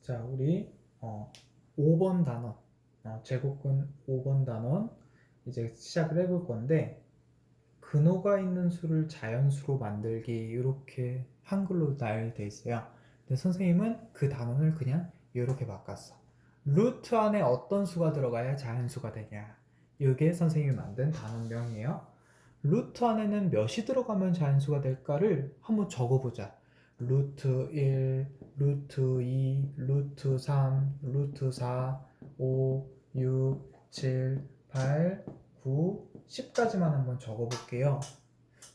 자, 우리 5번 단원, 제곱근 5번 단원 이제 시작을 해볼 건데, 근호가 있는 수를 자연수로 만들기 이렇게 한글로 나열돼 있어요. 근데 선생님은 그 단원을 그냥 이렇게 바꿨어. 루트 안에 어떤 수가 들어가야 자연수가 되냐. 이게 선생님이 만든 단원명이에요. 루트 안에는 몇이 들어가면 자연수가 될까를 한번 적어보자. 루트 1, 루트 2, 루트 3, 루트 4, 5, 6, 7, 8, 9, 10까지만 한번 적어볼게요.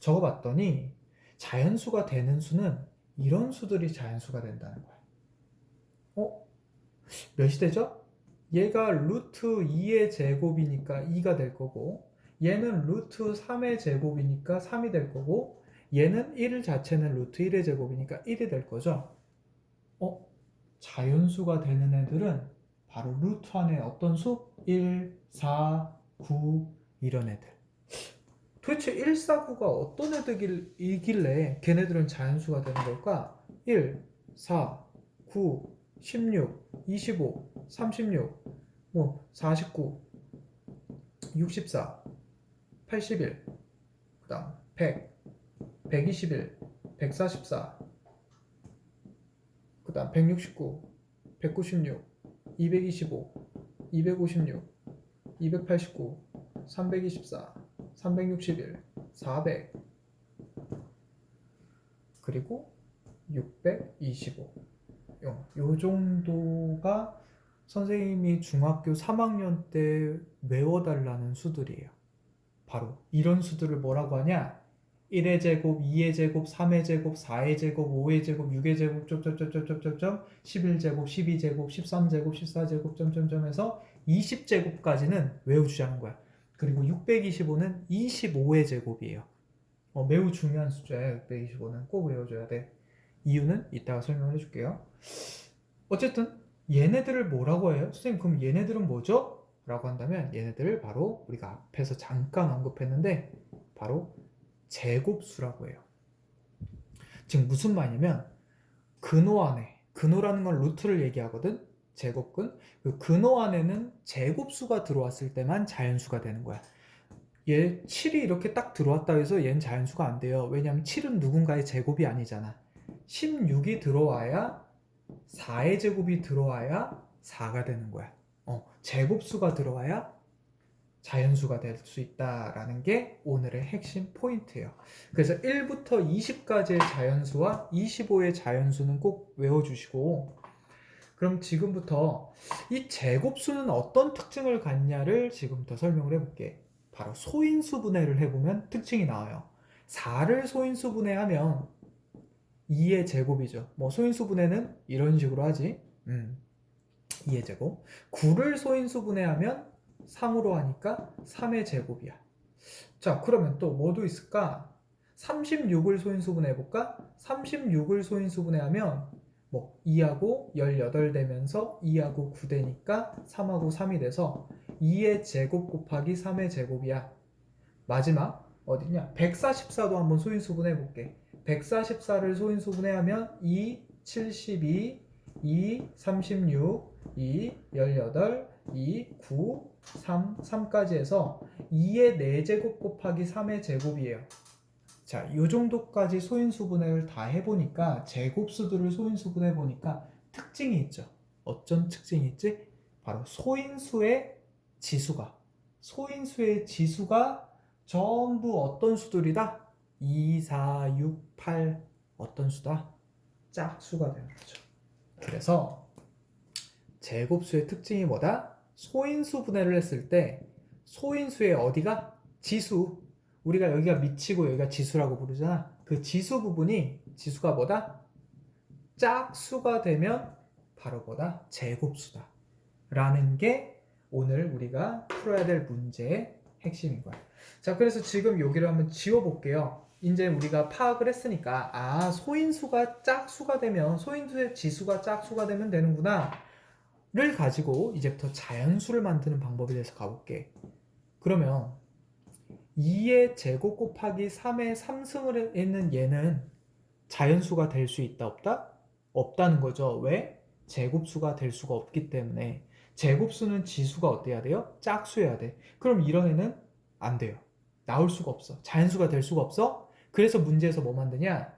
적어봤더니 자연수가 되는 수는 이런 수들이 자연수가 된다는 거야. 몇이 되죠? 얘가 루트 2의 제곱이니까 2가 될 거고, 얘는 루트 3의 제곱이니까 3이 될 거고, 얘는 1 자체는 루트 1의 제곱이니까 1이 될 거죠. 자연수가 되는 애들은 바로 루트 안에 어떤 수? 1, 4, 9 이런 애들. 도대체 1, 4, 9가 어떤 애들이길래 걔네들은 자연수가 되는 걸까? 1, 4, 9, 16, 25, 36, 49, 64, 81, 그 다음 100, 121, 144, 그 다음 169, 196, 225, 256, 289, 324, 361, 400, 그리고 625. 요 정도가 선생님이 중학교 3학년 때 외워달라는 수들이에요. 바로 이런 수들을 뭐라고 하냐? 1의 제곱, 2의 제곱, 3의 제곱, 4의 제곱, 5의 제곱, 6의 제곱, 점점점점점점, 11제곱, 12제곱, 13제곱, 14제곱, 점점점에서 20제곱까지는 외워주자는 거야. 그리고 625는 25의 제곱이에요. 매우 중요한 숫자야. 625는 꼭 외워줘야 돼. 이유는 이따가 설명을 해줄게요. 어쨌든 얘네들을 뭐라고 해요? 선생님 그럼 얘네들은 뭐죠? 라고 한다면 얘네들을 바로 우리가 앞에서 잠깐 언급했는데 바로 제곱수라고 해요. 지금 무슨 말이냐면 근호 안에, 근호라는 건 루트를 얘기하거든. 제곱근. 그 근호 안에는 제곱수가 들어왔을 때만 자연수가 되는 거야. 얘 7이 이렇게 딱 들어왔다 해서 얘는 자연수가 안 돼요. 왜냐면 7은 누군가의 제곱이 아니잖아. 16이 들어와야 4의 제곱이 들어와야 4가 되는 거야. 제곱수가 들어와야 자연수가 될 수 있다라는 게 오늘의 핵심 포인트예요. 그래서 1부터 20까지의 자연수와 25의 자연수는 꼭 외워주시고, 그럼 지금부터 이 제곱수는 어떤 특징을 갖냐를 지금부터 설명을 해볼게. 바로 소인수 분해를 해보면 특징이 나와요. 4를 소인수 분해하면 2의 제곱이죠. 소인수 분해는 이런 식으로 하지. 2의 제곱. 9를 소인수 분해하면 3으로 하니까 3의 제곱이야. 자, 그러면 또 뭐도 있을까? 36을 소인수 분해해볼까? 36을 소인수 분해하면 2하고 18 되면서 2하고 9 되니까 3하고 3이 돼서 2의 제곱 곱하기 3의 제곱이야. 마지막 어디냐? 144도 한번 소인수 분해해볼게. 144를 소인수 분해하면 2, 72, 2, 36, 2, 18, 2, 9, 3, 3까지 해서 2의 4제곱 곱하기 3의 제곱이에요. 자, 이 정도까지 소인수 분해를 다 해보니까 제곱수들을 소인수 분해해보니까 특징이 있죠. 어쩐 특징이 있지? 바로 소인수의 지수가 전부 어떤 수들이다? 2, 4, 6, 8 어떤 수다? 짝수가 되는 거죠. 그래서 제곱수의 특징이 뭐다? 소인수 분해를 했을 때 소인수의 어디가? 지수. 우리가 여기가 미치고 여기가 지수라고 부르잖아. 그 지수 부분이 지수가 뭐다? 짝수가 되면 바로 뭐다? 제곱수다. 라는 게 오늘 우리가 풀어야 될 문제의 핵심인 거야. 자, 그래서 지금 여기를 한번 지워볼게요. 이제 우리가 파악을 했으니까 소인수가 짝수가 되면 소인수의 지수가 짝수가 되면 되는구나 를 가지고 이제부터 자연수를 만드는 방법에 대해서 가볼게. 그러면 2의 제곱 곱하기 3의 3승을 했는 얘는 자연수가 될 수 있다 없다? 없다는 거죠. 왜? 제곱수가 될 수가 없기 때문에 제곱수는 지수가 어때야 돼요? 짝수여야 돼. 그럼 이런 애는 안 돼요. 나올 수가 없어. 자연수가 될 수가 없어. 그래서 문제에서 뭐 만드냐?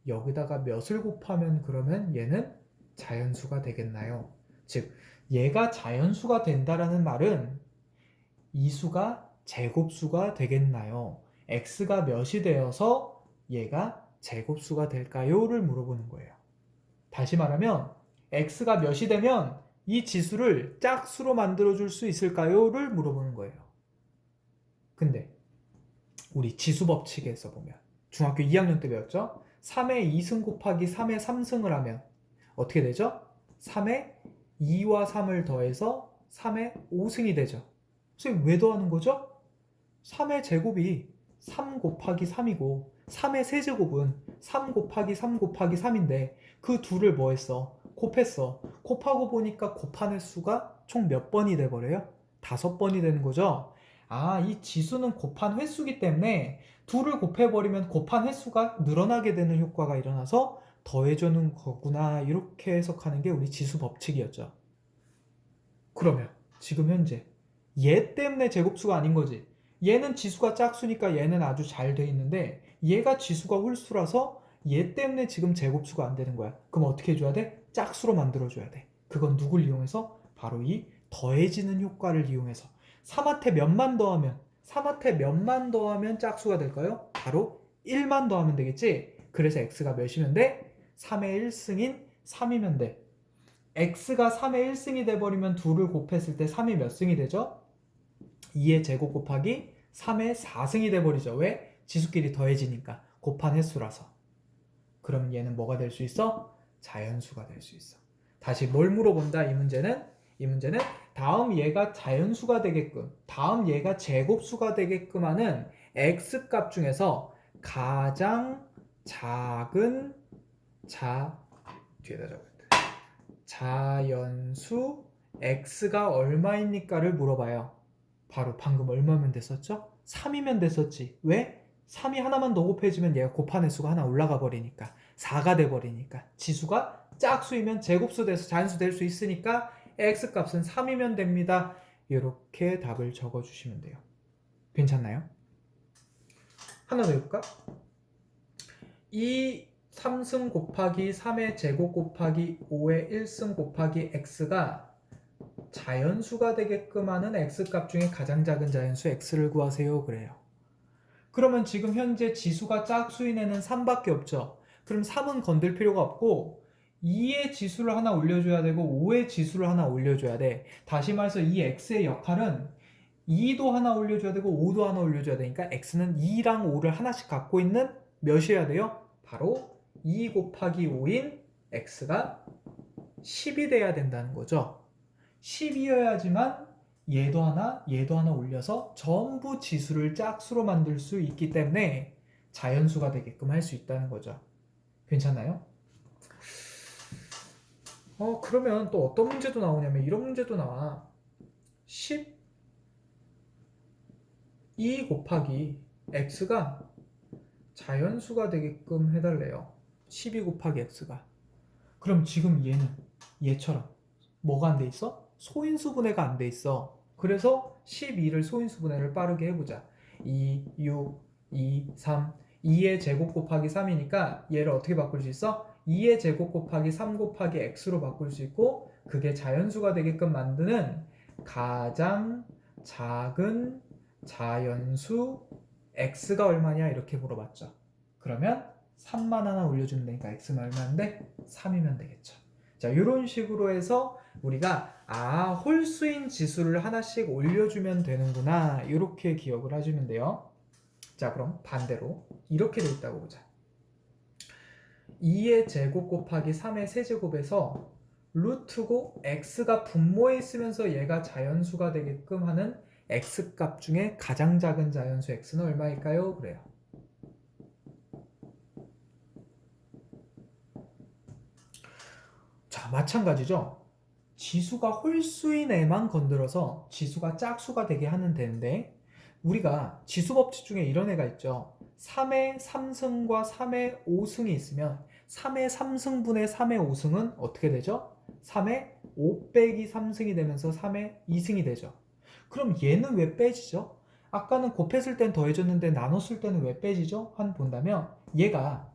여기다가 몇을 곱하면 그러면 얘는 자연수가 되겠나요? 즉, 얘가 자연수가 된다라는 말은 이 수가 제곱수가 되겠나요? x가 몇이 되어서 얘가 제곱수가 될까요?를 물어보는 거예요. 다시 말하면 x가 몇이 되면 이 지수를 짝수로 만들어줄 수 있을까요?를 물어보는 거예요. 근데 우리 지수 법칙에서 보면 중학교 2학년 때 배웠죠? 3의 2승 곱하기 3의 3승을 하면 어떻게 되죠? 3의 2와 3을 더해서 3의 5승이 되죠. 선생님 왜 더하는 거죠? 3의 제곱이 3 곱하기 3이고 3의 세제곱은 3 곱하기 3 곱하기 3인데 그 둘을 뭐 했어? 곱했어. 곱하고 보니까 곱한 횟수가 총 몇 번이 돼버려요? 5번이 되는 거죠. 아, 이 지수는 곱한 횟수기 때문에 둘을 곱해버리면 곱한 횟수가 늘어나게 되는 효과가 일어나서 더해주는 거구나, 이렇게 해석하는 게 우리 지수 법칙이었죠. 그러면 지금 현재 얘 때문에 제곱수가 아닌 거지. 얘는 지수가 짝수니까 얘는 아주 잘 돼 있는데 얘가 지수가 홀수라서 얘 때문에 지금 제곱수가 안 되는 거야. 그럼 어떻게 해줘야 돼? 짝수로 만들어줘야 돼. 그건 누굴 이용해서? 바로 이 더해지는 효과를 이용해서 3한테 몇만 더하면 3한테 몇만 더하면 짝수가 될까요? 바로 1만 더하면 되겠지? 그래서 x가 몇이면 돼? 3의 1승인 3이면 돼. x가 3의 1승이 돼버리면 2를 곱했을 때 3이 몇 승이 되죠? 2의 제곱 곱하기 3의 4승이 돼버리죠. 왜? 지수끼리 더해지니까 곱한 횟수라서. 그럼 얘는 뭐가 될 수 있어? 자연수가 될 수 있어. 다시 뭘 물어본다 이 문제는? 이 문제는 다음 얘가 자연수가 되게끔, 다음 얘가 제곱수가 되게끔 하는 x값 중에서 가장 작은 뒤에다 적어야 돼. 자연수 x가 얼마입니까를 물어봐요. 바로 방금 얼마면 됐었죠? 3이면 됐었지. 왜? 3이 하나만 더 곱해지면 얘가 곱한 횟수가 하나 올라가 버리니까 4가 돼 버리니까 지수가 짝수이면 제곱수 돼서 자연수 될 수 있으니까 x값은 3이면 됩니다. 이렇게 답을 적어주시면 돼요. 괜찮나요? 하나 더 해볼까? 이 3승 곱하기 3의 제곱 곱하기 5의 1승 곱하기 x가 자연수가 되게끔 하는 x값 중에 가장 작은 자연수 x를 구하세요. 그래요. 그러면 지금 현재 지수가 짝수인 애는 3밖에 없죠. 그럼 3은 건들 필요가 없고 2의 지수를 하나 올려줘야 되고 5의 지수를 하나 올려줘야 돼. 다시 말해서 이 x의 역할은 2도 하나 올려줘야 되고 5도 하나 올려줘야 되니까 x는 2랑 5를 하나씩 갖고 있는 몇이어야 돼요? 바로 2 곱하기 5인 x가 10이 돼야 된다는 거죠. 10이어야지만 얘도 하나 올려서 전부 지수를 짝수로 만들 수 있기 때문에 자연수가 되게끔 할 수 있다는 거죠. 괜찮나요? 그러면 또 어떤 문제도 나오냐면 이런 문제도 나와. 12 곱하기 x가 자연수가 되게끔 해달래요. 12 곱하기 x가. 그럼 지금 얘는 얘처럼 뭐가 안 돼 있어? 소인수분해가 안 돼 있어. 그래서 12를 소인수분해를 빠르게 해보자. 2, 6, 2, 3. 2의 제곱 곱하기 3이니까 얘를 어떻게 바꿀 수 있어? 2의 제곱 곱하기 3 곱하기 x로 바꿀 수 있고 그게 자연수가 되게끔 만드는 가장 작은 자연수 x가 얼마냐 이렇게 물어봤죠. 그러면 3만 하나 올려주면 되니까 x는 얼마인데? 3이면 되겠죠. 자, 이런 식으로 해서 우리가 홀수인 지수를 하나씩 올려주면 되는구나 이렇게 기억을 해주면 돼요. 자, 그럼 반대로 이렇게 돼 있다고 보자. 2의 제곱 곱하기 3의 세제곱에서 루트고 x가 분모에 있으면서 얘가 자연수가 되게끔 하는 x값 중에 가장 작은 자연수 x는 얼마일까요? 그래요. 자, 마찬가지죠. 지수가 홀수인 애만 건드려서 지수가 짝수가 되게 하면 되는데 우리가 지수 법칙 중에 이런 애가 있죠. 3의 3승과 3의 5승이 있으면 3의 3승분의 3의 5승은 어떻게 되죠? 3의 5 빼기 3승이 되면서 3의 2승이 되죠. 그럼 얘는 왜 빼지죠? 아까는 곱했을 땐 더해졌는데 나눴을 때는 왜 빼지죠? 한 본다면 얘가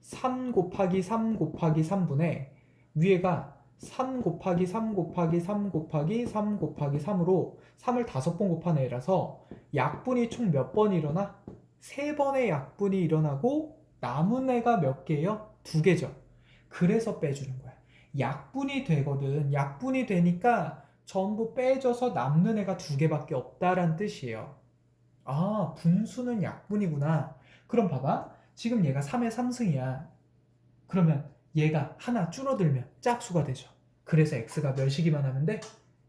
3 곱하기 3 곱하기 3분의 위에가 3 곱하기 3 곱하기 3 곱하기 3 곱하기 3으로 3을 5번 곱한 애라서 약분이 총 몇 번 일어나? 3번의 약분이 일어나고 남은 애가 몇 개예요? 2개죠. 그래서 빼주는 거야. 약분이 되거든. 약분이 되니까 전부 빼줘서 남는 애가 2개밖에 없다란 뜻이에요. 아, 분수는 약분이구나. 그럼 봐봐. 지금 얘가 3의 3승이야. 그러면 얘가 하나 줄어들면 짝수가 되죠. 그래서 x가 몇이기만 하면 돼?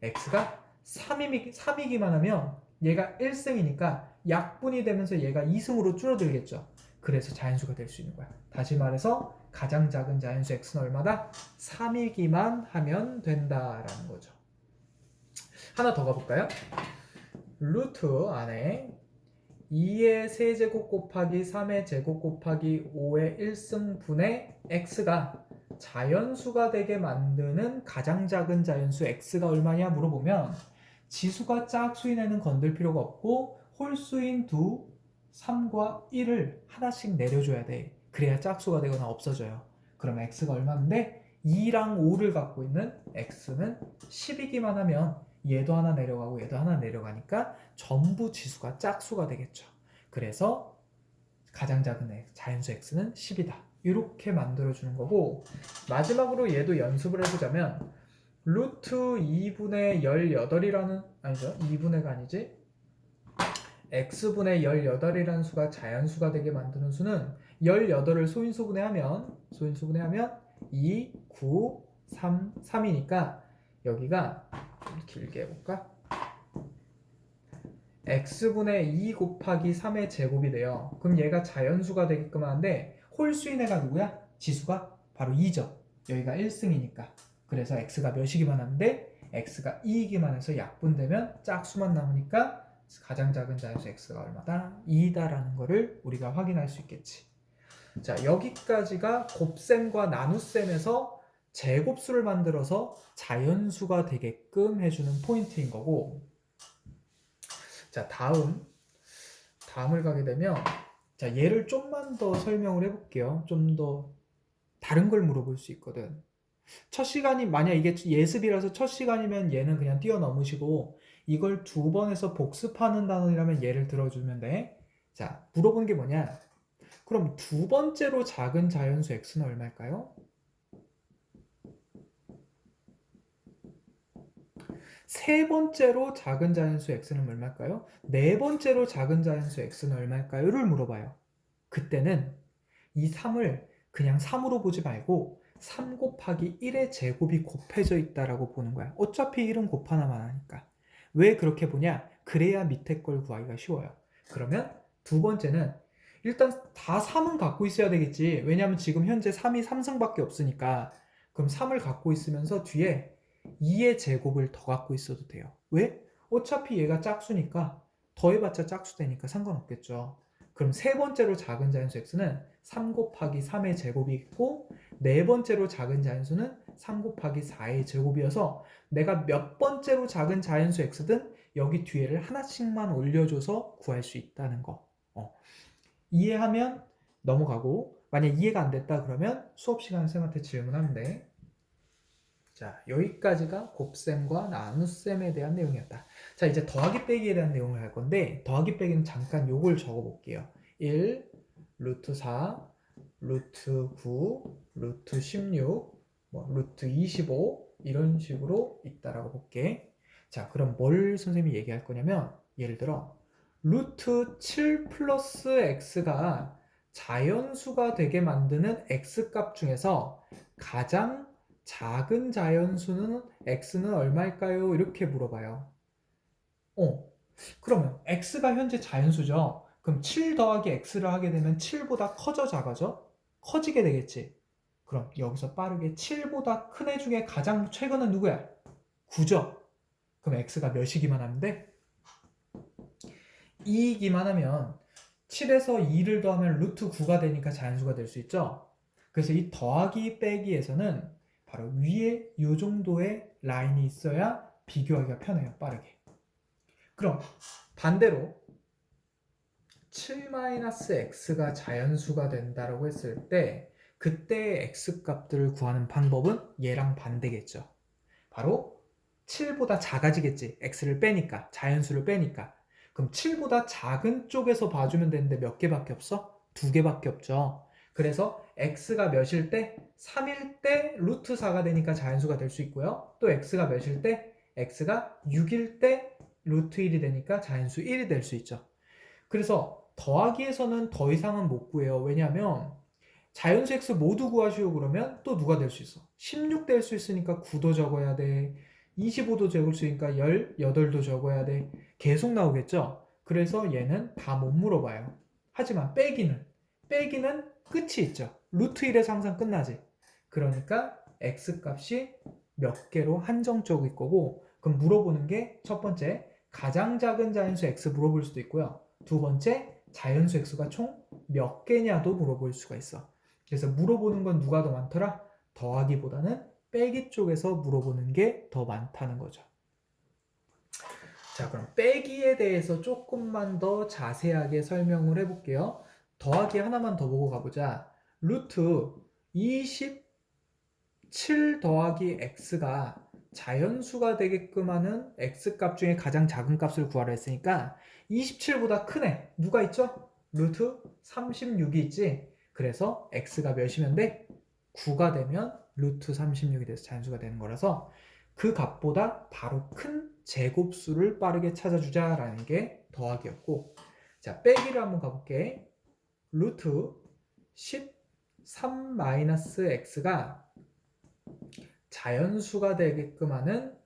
x가 3이기만 하면 얘가 1승이니까 약분이 되면서 얘가 2승으로 줄어들겠죠. 그래서 자연수가 될 수 있는 거야. 다시 말해서 가장 작은 자연수 x는 얼마다? 3이기만 하면 된다라는 거죠. 하나 더 가볼까요? 루트 안에 2의 세제곱 곱하기 3의 제곱 곱하기 5의 1승분의 x가 자연수가 되게 만드는 가장 작은 자연수 x가 얼마냐 물어보면 지수가 짝수인 애는 건들 필요가 없고 홀수인 2, 3과 1을 하나씩 내려줘야 돼. 그래야 짝수가 되거나 없어져요. 그럼 x가 얼마인데 2랑 5를 갖고 있는 x는 10이기만 하면 얘도 하나 내려가고 얘도 하나 내려가니까 전부 지수가 짝수가 되겠죠. 그래서 가장 작은 자연수 x는 10이다. 이렇게 만들어주는 거고, 마지막으로 얘도 연습을 해보자면 루트 2분의 18이라는, 아니죠, 2분의가 아니지, x분의 18이라는 수가 자연수가 되게 만드는 수는 18을 소인수분해하면 2, 9, 3, 3이니까 여기가 좀 길게 해볼까? x분의 2 곱하기 3의 제곱이 돼요. 그럼 얘가 자연수가 되게끔 하는데 홀수인 애가 누구야? 지수가 바로 2죠. 여기가 1승이니까. 그래서 x가 몇이기만 하는데 x가 2이기만 해서 약분되면 짝수만 남으니까 가장 작은 자연수 x가 얼마다? 2다라는 거를 우리가 확인할 수 있겠지. 자, 여기까지가 곱셈과 나눗셈에서 제곱수를 만들어서 자연수가 되게끔 해주는 포인트인 거고, 자, 다음을 가게 되면, 자, 얘를 좀만 더 설명을 해볼게요. 좀 더 다른 걸 물어볼 수 있거든. 첫 시간이, 만약 이게 예습이라서 첫 시간이면 얘는 그냥 뛰어넘으시고, 이걸 2번에서 복습하는 단원이라면 얘를 들어주면 돼. 자, 물어본 게 뭐냐? 그럼 두 번째로 작은 자연수 x는 얼마일까요? 세 번째로 작은 자연수 x는 얼마일까요? 네 번째로 작은 자연수 x는 얼마일까요? 를 물어봐요. 그때는 이 3을 그냥 3으로 보지 말고 3 곱하기 1의 제곱이 곱해져 있다라고 보는 거야. 어차피 1은 곱하나만 하니까. 왜 그렇게 보냐? 그래야 밑에 걸 구하기가 쉬워요. 그러면 두 번째는 일단 다 3은 갖고 있어야 되겠지. 왜냐면 지금 현재 3이 3승밖에 없으니까. 그럼 3을 갖고 있으면서 뒤에 2의 제곱을 더 갖고 있어도 돼요. 왜? 어차피 얘가 짝수니까 더해봤자 짝수 되니까 상관없겠죠. 그럼 세 번째로 작은 자연수 x는 3 곱하기 3의 제곱이 있고 네 번째로 작은 자연수는 3 곱하기 4의 제곱이어서 내가 몇 번째로 작은 자연수 x든 여기 뒤에를 하나씩만 올려줘서 구할 수 있다는 거. 이해하면 넘어가고, 만약 이해가 안 됐다 그러면 수업 시간에 쌤한테 질문하면 돼. 자, 여기까지가 곱셈과 나눗셈에 대한 내용이었다. 자, 이제 더하기 빼기에 대한 내용을 할 건데, 더하기 빼기는 잠깐 요걸 적어 볼게요. 1, 루트 4, 루트 9, 루트 16, 루트 25 이런 식으로 있다라고 볼게. 자, 그럼 뭘 선생님이 얘기할 거냐면, 예를 들어 루트 7 플러스 x가 자연수가 되게 만드는 x값 중에서 가장 작은 자연수는 x는 얼마일까요? 이렇게 물어봐요. 그러면 x가 현재 자연수죠. 그럼 7 더하기 x를 하게 되면 7보다 커져 작아져? 커지게 되겠지. 그럼 여기서 빠르게 7보다 큰 애 중에 가장 최근은 누구야? 9죠. 그럼 x가 몇이기만 하면 돼? 2이기만 하면 7에서 2를 더하면 루트 9가 되니까 자연수가 될 수 있죠. 그래서 이 더하기 빼기에서는 바로 위에 이 정도의 라인이 있어야 비교하기가 편해요. 빠르게. 그럼 반대로 7-x가 자연수가 된다고 했을 때 그때 x값들을 구하는 방법은 얘랑 반대겠죠. 바로 7보다 작아지겠지. x를 빼니까, 자연수를 빼니까. 그럼 7보다 작은 쪽에서 봐주면 되는데 몇 개밖에 없어? 2개밖에 없죠. 그래서 x가 몇일 때? 3일 때 루트 4가 되니까 자연수가 될 수 있고요. 또 x가 몇일 때? x가 6일 때 루트 1이 되니까 자연수 1이 될 수 있죠. 그래서 더하기에서는 더 이상은 못 구해요. 왜냐하면 자연수 x 모두 구하시오 그러면 또 누가 될 수 있어? 16 될 수 있으니까 9도 적어야 돼. 25도 적을 수 있으니까 18도 적어야 돼. 계속 나오겠죠? 그래서 얘는 다 못 물어봐요. 하지만 빼기는 끝이 있죠. 루트 1에서 항상 끝나지. 그러니까 x값이 몇 개로 한정적일 거고, 그럼 물어보는 게 첫 번째 가장 작은 자연수 x 물어볼 수도 있고요. 두 번째 자연수 x가 총 몇 개냐도 물어볼 수가 있어. 그래서 물어보는 건 누가 더 많더라? 더하기보다는 빼기 쪽에서 물어보는 게 더 많다는 거죠. 자, 그럼 빼기에 대해서 조금만 더 자세하게 설명을 해볼게요. 더하기 하나만 더 보고 가보자. 루트 27 더하기 x가 자연수가 되게끔 하는 x값 중에 가장 작은 값을 구하라 했으니까 27보다 큰 애 누가 있죠? 루트 36이 있지. 그래서 x가 몇이면 돼? 9가 되면 루트 36이 돼서 자연수가 되는 거라서 그 값보다 바로 큰 제곱수를 빠르게 찾아주자라는 게 더하기였고, 자, 빼기를 한번 가볼게. 루트 13-x가 자연수가 되게끔 하는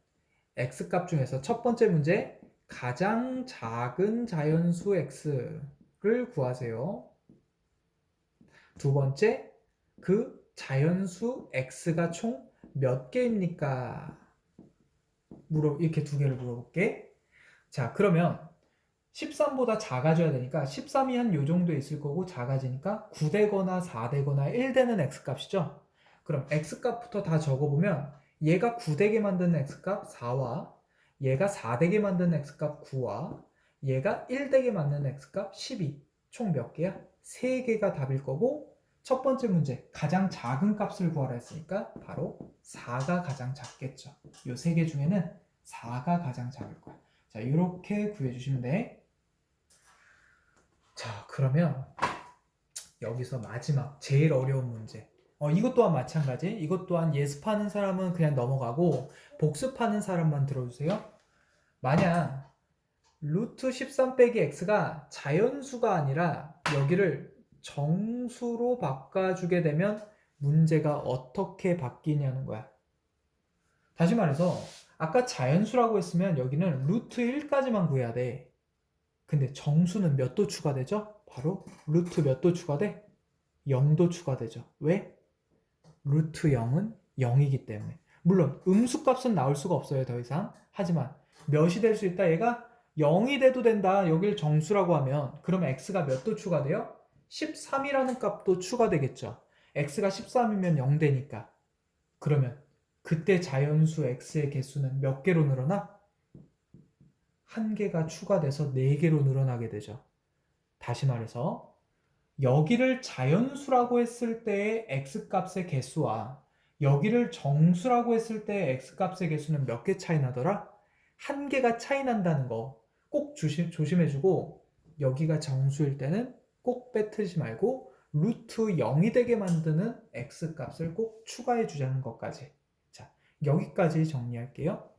x값 중에서 첫 번째 문제 가장 작은 자연수 x를 구하세요. 두 번째 그 자연수 x가 총 몇 개입니까? 이렇게 두 개를 물어볼게. 자, 그러면 13보다 작아져야 되니까 13이 한 요 정도에 있을 거고 작아지니까 9되거나 4되거나 1되는 x값이죠. 그럼 x값부터 다 적어보면 얘가 9되게 만드는 x값 4와 얘가 4되게 만드는 x값 9와 얘가 1되게 만드는 x값 12 총 몇 개야? 3개가 답일 거고 첫 번째 문제 가장 작은 값을 구하라 했으니까 바로 4가 가장 작겠죠. 요 3개 중에는 4가 가장 작을 거야. 자, 이렇게 구해주시면 돼. 자, 그러면 여기서 마지막 제일 어려운 문제. 이것 또한 마찬가지. 이것 또한 예습하는 사람은 그냥 넘어가고 복습하는 사람만 들어주세요. 만약 루트 13 빼기 x가 자연수가 아니라 여기를 정수로 바꿔주게 되면 문제가 어떻게 바뀌냐는 거야. 다시 말해서 아까 자연수라고 했으면 여기는 루트 1까지만 구해야 돼. 근데 정수는 몇 도 추가되죠? 바로 루트 몇 도 추가돼? 0도 추가되죠. 왜? 루트 0은 0이기 때문에. 물론 음수값은 나올 수가 없어요. 더 이상. 하지만 몇이 될 수 있다? 얘가 0이 돼도 된다. 여길 정수라고 하면 그러면 x가 몇 도 추가돼요? 13이라는 값도 추가되겠죠. x가 13이면 0 되니까. 그러면 그때 자연수 x의 개수는 몇 개로 늘어나? 1개가 추가돼서 4개로 늘어나게 되죠. 다시 말해서 여기를 자연수라고 했을 때의 x값의 개수와 여기를 정수라고 했을 때의 x값의 개수는 몇 개 차이 나더라? 1개가 차이 난다는 거 꼭 조심해주고 여기가 정수일 때는 꼭 빼뜨리지 말고 루트 0이 되게 만드는 x값을 꼭 추가해 주자는 것까지. 자, 여기까지 정리할게요.